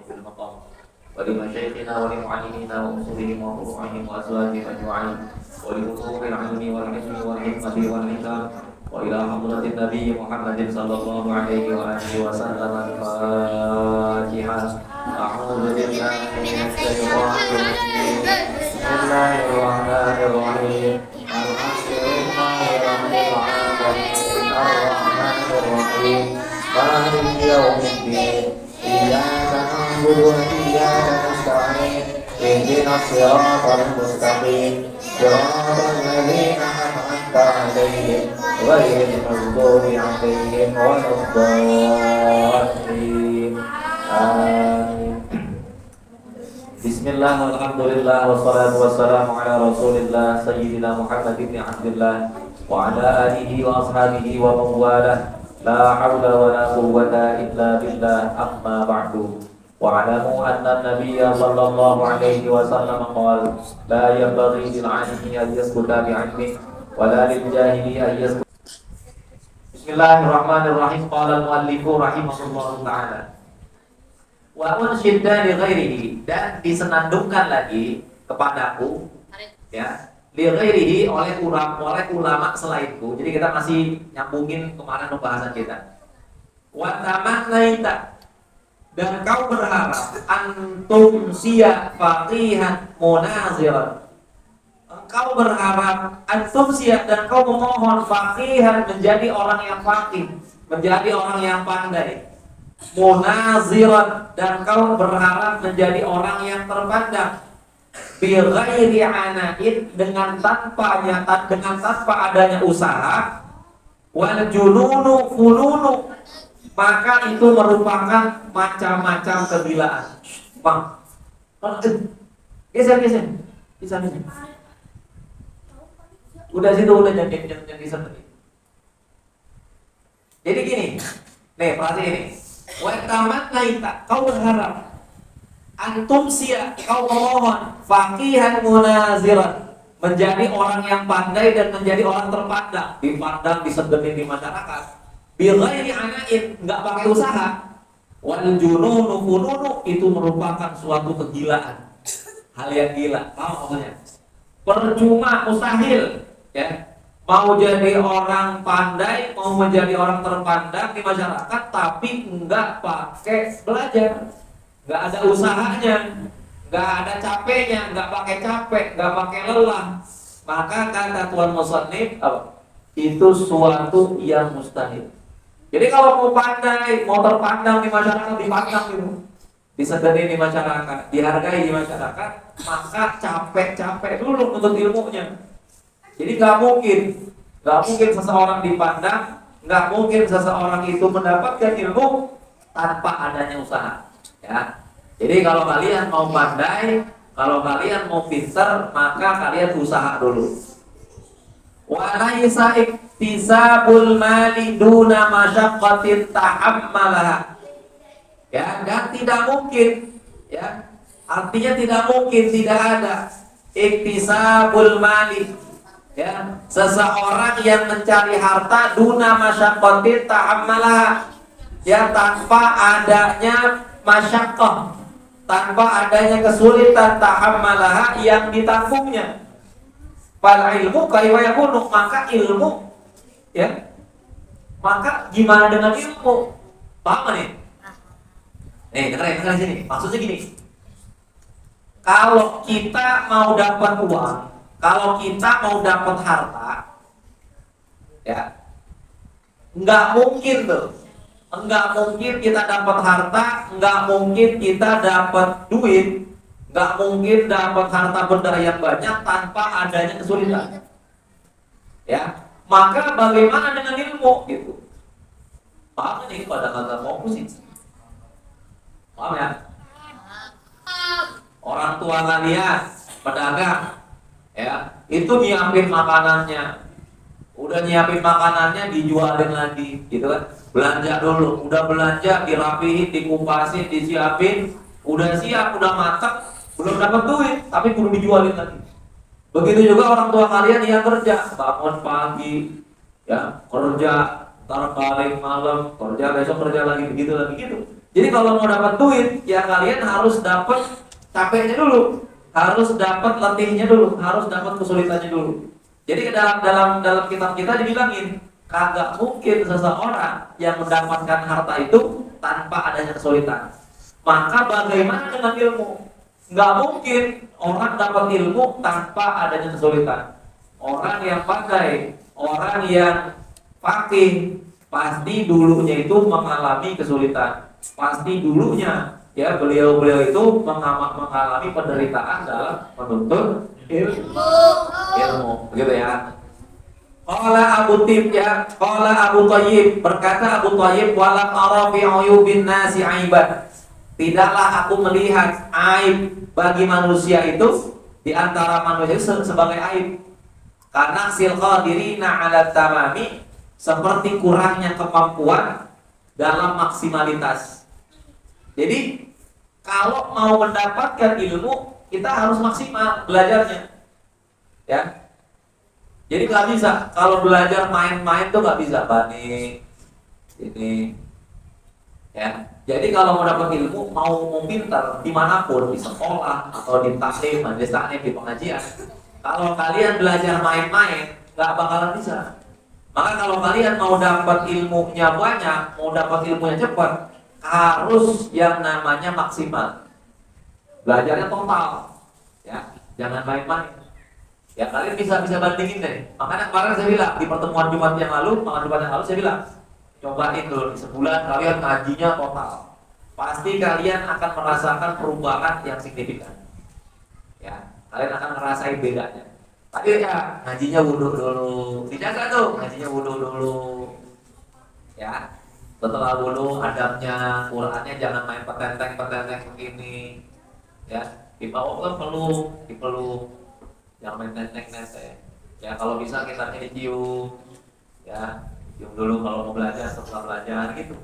بالمقام ولمشايخنا ولمعلمينا وأصولهم وفروعهم وأزواجهم أجمعين ولوصول العلم والعلم والحكمة والحكم وإلى حضرة النبي محمد صلى الله عليه وآله وسلم الفاتحة. أعوذ بالله من الشيطان الرجيم. بسم الله الرحمن الرحيم. الحمد لله رب العالمين الرحمن الرحيم مالك يوم الدين إياك نعبد وإياك نستعين اهدنا الصراط المستقيم صراط الذين أنعمت عليهم غير المغضوب عليهم ولا الضالين آمين. Bismillah, alhamdulillah, wassalatu wassalamu ala rasulillah Sayyidina Muhammad ibn Abdullah wa ala alihi wa ashabihi wa mawalah. La hawla wa la quwwata illa billah, amma ba'du. Wa alamu anna nabiyya sallallahu alaihi wa sallam qala la yanbaghi lil 'alimi an yaskuta bi'ilmihi wa la lil jahili an yaskuta. Bismillahirrahmanirrahim. Qala al-muallifu rahimahullahu ta'ala wa unsyidda li ghairihi, dan disenandungkan lagi kepadaku ya, li ghairihi oleh ulama selainku. Jadi kita masih nyambungin kemarin pembahasan kita. Wa tamannaita, dan kau berharap antum sia faqihan munaziran. Engkau berharap antum sia, dan kau memohon faqihan, menjadi orang yang faqih, menjadi orang yang pandai. Munaziran, dan kau berharap menjadi orang yang terpandang. Bi ghairi ana'in, dengan tanpa adanya usaha. Wal jununu fununu, maka itu merupakan macam-macam kegilaan. Bang, geser. Udah situ, udah jangan disebutin. Jadi gini, nih perhati ini. Wa tamannaita, kau berharap, antum sia, kau memohon, faqihan munaziran, menjadi orang yang pandai dan menjadi orang terpandang, dipandang, disegenin di masyarakat. Bi ghairi ana'in, enggak pakai usaha. Wal jununu fununu, itu merupakan suatu kegilaan, hal yang gila. Paham maksudnya? Percuma, mustahil, ya. Mau jadi orang pandai, mau menjadi orang terpandang di masyarakat, tapi enggak pakai belajar, enggak ada usahanya, enggak ada capeknya, enggak pakai capek, enggak pakai lelah, maka kata Tuan Musannif, itu suatu yang mustahil. Jadi kalau mau pandai, mau terpandang di masyarakat, dipandang gitu, disegani di masyarakat, dihargai di masyarakat, maka capek dulu untuk ilmunya. Jadi nggak mungkin seseorang dipandang, nggak mungkin seseorang itu mendapatkan ilmu tanpa adanya usaha. Ya. Jadi kalau kalian mau pandai, kalau kalian mau pintar, maka kalian usaha dulu. Wa laisa iktisabul mali duna masyaqqatin tahammalaha. Ya, dan tidak mungkin, ya. Artinya tidak mungkin, tidak ada iktisabul mali, ya, seseorang yang mencari harta duna masyaqqatin tahammalaha, ya, tanpa adanya masyaqqah, tanpa adanya kesulitan, tahammalaha, yang ditanggungnya. Fal ilmu kaifa yakunu, maka ilmu, ya, maka gimana dengan ilmu? Paham nih? Dengerin sini. Maksudnya gini. Kalau kita mau dapat uang, kalau kita mau dapat harta, ya, nggak mungkin kita dapat harta, nggak mungkin kita dapat duit, nggak mungkin dapat harta benda yang banyak tanpa adanya kesulitan. Ya, maka bagaimana dengan ilmu gitu? Paham nih pada kata fokus? Paham ya? Orang tua kalian pedagang, ya, itu nyiapin makanannya, udah nyiapin makanannya, dijualin lagi, gitu kan? Belanja dulu, udah belanja, dirapihin, dikupasin, disiapin, udah siap, udah matang, belum dapat duit, tapi perlu dijualin lagi. Begitu juga orang tua kalian yang kerja, bangun pagi, ya, kerja, ntar balik malam, kerja besok kerja lagi, begitu lagi gitu. Jadi kalau mau dapat duit, ya kalian harus dapat capeknya dulu, harus dapat letihnya dulu, harus dapat kesulitannya dulu. Jadi dalam kitab kita dibilangin, kagak mungkin seseorang yang mendapatkan harta itu tanpa adanya kesulitan. Maka bagaimana dengan ilmu? Nggak mungkin orang dapat ilmu tanpa adanya kesulitan. Orang yang pandai, orang yang faqih, pasti dulunya itu mengalami kesulitan. Pasti dulunya ya beliau itu mengalami penderitaan dalam menuntut ilmu, begitu ya. Qala Abu Tib ya, qala Abu Thayyib, berkata Abu Thayyib, walam ara fi uyubin nasi aiban. Tidaklah aku melihat aib bagi manusia itu di antara manusia itu sebagai aib. Karena sil qadirina 'ala tamami, seperti kurangnya kemampuan dalam maksimalitas. Jadi kalau mau mendapatkan ilmu, kita harus maksimal belajarnya, ya. Jadi nggak bisa kalau belajar main-main tuh nggak bisa, Bani. Ini, ya. Jadi kalau mau dapat ilmu, mau pintar dimanapun, di sekolah atau di taklim, majelis taklim, di pengajian, kalau kalian belajar main-main, nggak bakalan bisa. Maka kalau kalian mau dapat ilmunya banyak, mau dapat ilmunya cepat, harus yang namanya maksimal. Belajarnya total, ya, jangan main-main. Ya kalian bisa bandingin deh. Makanya kemarin saya bilang di pertemuan Jumat yang lalu, saya bilang, cobain dulu sebulan kalian ngajinya total. Pasti kalian akan merasakan perubahan yang signifikan. Ya, kalian akan ngerasain bedanya. Tapi ya ngajinya wudhu dulu, dijaga tuh ngajinya wudhu dulu. Ya, setelah wudhu adabnya, Qurannya jangan main petenteng begini. Ya, dibawa ke dipeluk, jangan main nenteng-nenteng. Ya, kalau bisa gitarnya dicium. Ya, cium dulu kalau mau belajar, setelah belajar gitu.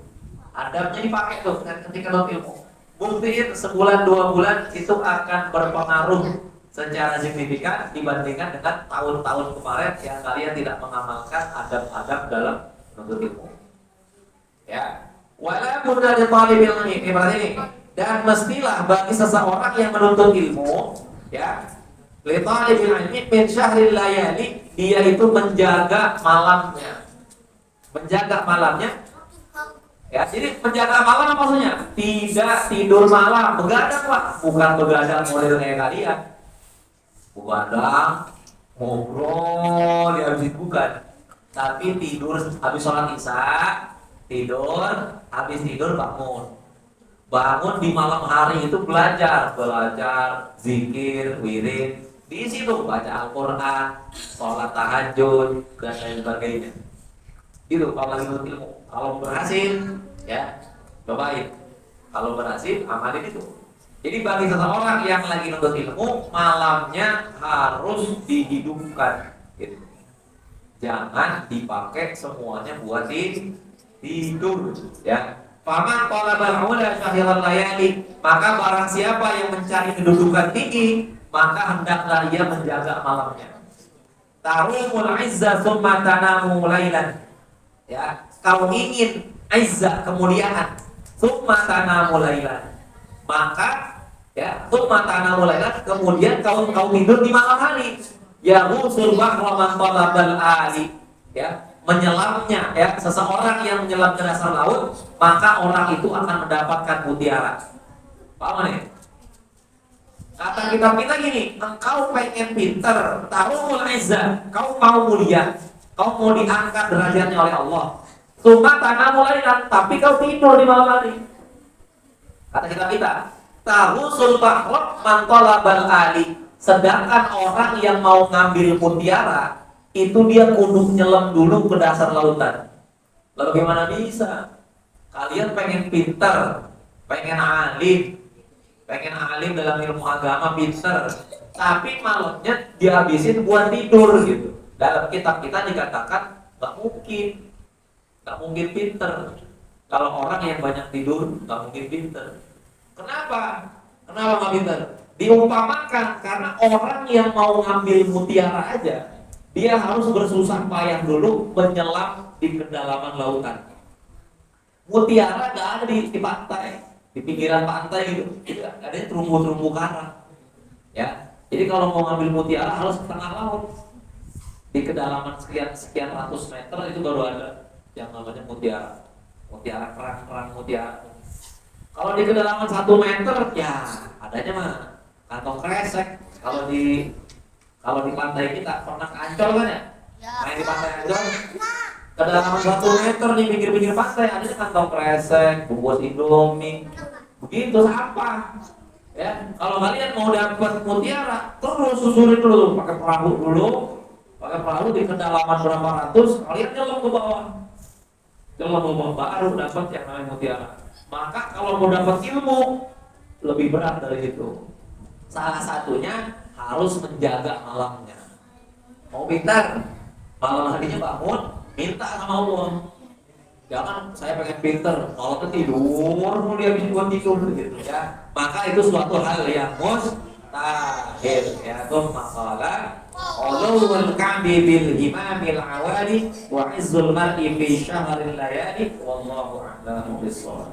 Adabnya dipakai tuh ketika dapat ilmu. Buktiin sebulan 2 bulan itu akan berpengaruh secara signifikan dibandingkan dengan tahun-tahun kemarin yang kalian tidak mengamalkan adab-adab dalam menuntut ilmu. Ya, wala budda li talibil ilmi, berarti ini. Dan mestilah bagi seseorang yang menuntut ilmu, ya, li talibil ilmi min syahril layali, dia itu menjaga malamnya. Menjaga malamnya. Ya, jadi menjaga malam apa maksudnya? Tidak tidur malam, begadang Pak. Bukan begadang model kayak kalian. Begadang, ngobrol, bukan. Tapi tidur habis sholat isya, habis tidur bangun. Bangun di malam hari itu belajar, zikir, wirid. Di situ baca Al-Quran, sholat tahajud, dan lain sebagainya. Itu kalau lagi menuntut ilmu. Kalau berhasil, ya cobain. Kalau berhasil, amalin itu. Jadi bagi seseorang yang lagi menuntut ilmu, malamnya harus dihidupkan. Gitu. Jangan dipakai semuanya buat tidur. Ya. Faman talabal ula syahirul layali, maka barang siapa yang mencari kedudukan tinggi, maka hendaklah ia menjaga malamnya. Tarumul izza summa tanamu lailan. Ya, kau ingin izzah kemuliaan, summa tanamu lailan, maka ya summa tanamu lailan, kemudian kau tidur di malam hari. Ya rusul bahra man talabal ali, ya, menyelamnya, ya, seseorang yang menyelam ke dasar laut, maka orang itu akan mendapatkan mutiara. Paham nih? Kata kitab kita gini, engkau pengen pinter, tarumul izzah, kau mau mulia, kau mau diangkat derajatnya oleh Allah. Cuma tanah mulai tapi kau tidur di malam hari. Kata kita, tahusul bahra man talabal ali. Sedangkan orang yang mau ngambil mutiara, itu dia kudu nyelam dulu ke dasar lautan. Lalu gimana bisa? Kalian pengen pinter, pengen alim dalam ilmu agama, pinter, tapi malamnya dihabisin buat tidur gitu. Dalam kitab kita dikatakan nggak mungkin pinter. Kalau orang yang banyak tidur nggak mungkin pinter. Kenapa nggak pinter? Diumpamakan karena orang yang mau ngambil mutiara aja, dia harus bersusah payah dulu menyelam di kedalaman lautan. Mutiara nggak ada di pantai, di pinggiran pantai gitu. Itu adanya terumbu-terumbu karang. Ya. Jadi kalau mau ngambil mutiara harus ke tengah laut. Di kedalaman sekian ratus meter itu baru ada yang namanya mutiara. Mutiara kerang mutiara. Kalau di kedalaman 1 meter ya adanya mah kantong kresek. Kalau di pantai kita pernah ke Ancol kan ya? Main di pantai Ancol. Kedalaman 1 meter di pinggir-pinggir pantai adanya kantong kresek, bungkus Indomie. Begitu sampah. Ya, kalau kalian mau dapat mutiara, terus susurin dulu, pakai perahu di kedalaman berapa ratus, kalian nyelam ke bawah, baru dapat yang namanya mutiara. Maka kalau mau dapat ilmu, lebih berat dari itu. Salah satunya harus menjaga malamnya. Mau pintar, malam harinya bangun, minta sama Allah. Jangan saya pengen pinter, kalau tidur mau dia bikin gua tidur gitu ya. Maka itu suatu hal yang mustahil ya. Tuh makalah ulul ka'bi bil himamil awali wa izzul mar'i fi syahril layali wallahu a'lamu bissawab.